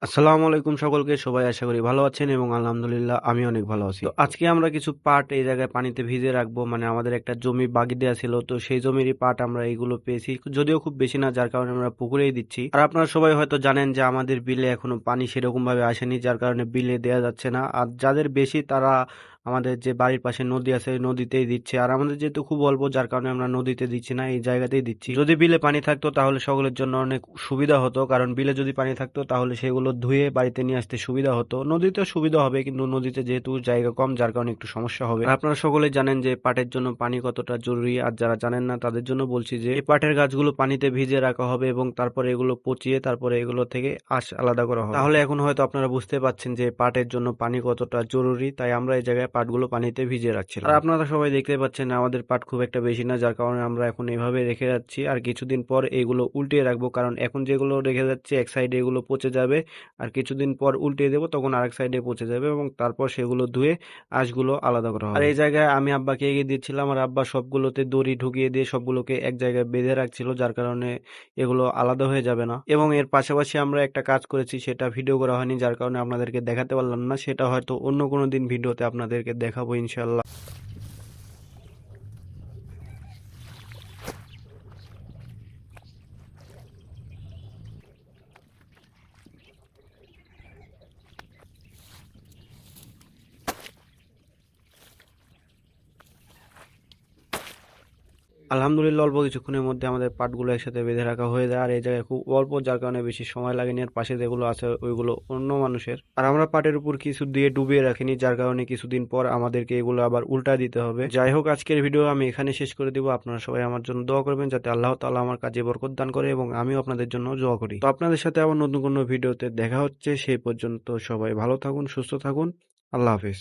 আসসালামু আলাইকুম সকলকে। সবাই আশা করি ভালো আছেন এবং আলহামদুলিল্লাহ আমি অনেক ভালো আছি। তো আজকে আমরা কিছু পাট এই জায়গায় পানিতে ভিজিয়ে রাখবো। মানে আমাদের একটা জমি বাগি দেয়া ছিল, তো সেই জমিরই পাট আমরা এইগুলো পেয়েছি, যদিও খুব বেশি না, যার কারণে আমরা পুকুরেই দিচ্ছি। আর আপনারা সবাই হয়তো জানেন যে আমাদের বিলে এখনো পানি সেরকম ভাবে আসেনি, যার কারণে বিলে দেয়া যাচ্ছে না। আর যাদের বেশি তারা আমাদের যে বাড়ির পাশে নদী আছে ওই নদীতেই দিচ্ছে। আর আমাদের যেহেতু খুব অল্প, যার কারণে আমরা নদীতে দিচ্ছি না, এই জায়গাতেই দিচ্ছি। যদি বিলে পানি থাকতো তাহলে সকলের জন্য অনেক সুবিধা হতো, কারণ বিলে যদি পানি থাকতো তাহলে সেগুলো ধুয়ে বাড়িতে নিয়ে আসতে সুবিধা হতো। নদীতে সুবিধা হবে, কিন্তু নদীতে যেহেতু জায়গা কম, যার কারণে একটু সমস্যা হবে। আর আপনারা সকলেই জানেন যে পাটের জন্য পানি কতটা জরুরি। আর যারা জানেন না তাদের জন্য বলছি যে এই পাটের গাছগুলো পানিতে ভিজিয়ে রাখা হবে এবং তারপরে এগুলো পচিয়ে তারপরে এগুলো থেকে আঁশ আলাদা করা হবে। তাহলে এখন হয়তো আপনারা বুঝতে পাচ্ছেন যে পাটের জন্য পানি কতটা জরুরি। তাই আমরা এই জায়গায় পাটগুলো পানিতে ভিজিয়ে রাখছিলাম। আর আপনারা সবাই দেখতে পাচ্ছেন আমাদের পাট খুব একটা বেশি না, যার কারণে আমরা এখন এইভাবে রেখে যাচ্ছি। আর কিছুদিন পর এগুলো উল্টিয়ে রাখবো, কারণ এখন যেগুলো রেখে যাচ্ছে এক সাইডে এগুলো পচে যাবে। আর কিছুদিন পর উল্টিয়ে দেবো, তখন আরেক সাইডে পচে যাবে এবং তারপর সেগুলো ধুয়ে আঁশগুলো আলাদা করা হবে। আর এই জায়গায় আমি আব্বাকে এগিয়ে দিচ্ছিলাম, আর আব্বা সবগুলোতে দড়ি ঢুকিয়ে দিয়ে সবগুলোকে এক জায়গায় বেঁধে রাখছিল, যার কারণে এগুলো আলাদা হয়ে যাবে না। এবং এর পাশাপাশি আমরা একটা কাজ করেছি, সেটা ভিডিও করা হয়নি, যার কারণে আপনাদেরকে দেখাতে পারলাম না। সেটা হয়তো অন্য কোনো দিন ভিডিওতে আপনাদেরকে দেখাবো ইনশাল্লাহ। আলহামদুলিল্লাহ অল্প কিছুক্ষণের মধ্যে আমাদের পাটগুলো একসাথে বেঁধে রাখা হয়ে যায়। আর এই জায়গায় খুব অল্প, যার কারণে বেশি সময় লাগেনি। আর পাশে যেগুলো আছে ওইগুলো অন্য মানুষের। আর আমরা পাটের উপর কিছু দিয়ে ডুবিয়ে রাখিনি, যার কারণে কিছুদিন পর আমাদেরকে এগুলো আবার উল্টা দিতে হবে। যাই হোক, আজকের ভিডিও আমি এখানে শেষ করে দিব। আপনারা সবাই আমার জন্য দোয়া করবেন, যাতে আল্লাহ তাআলা আমার কাজে বরকত দান করে এবং আমিও আপনাদের জন্য দোয়া করি। তো আপনাদের সাথে আবার নতুন কোনো ভিডিওতে দেখা হচ্ছে। সেই পর্যন্ত সবাই ভালো থাকুন, সুস্থ থাকুন। আল্লাহ হাফেজ।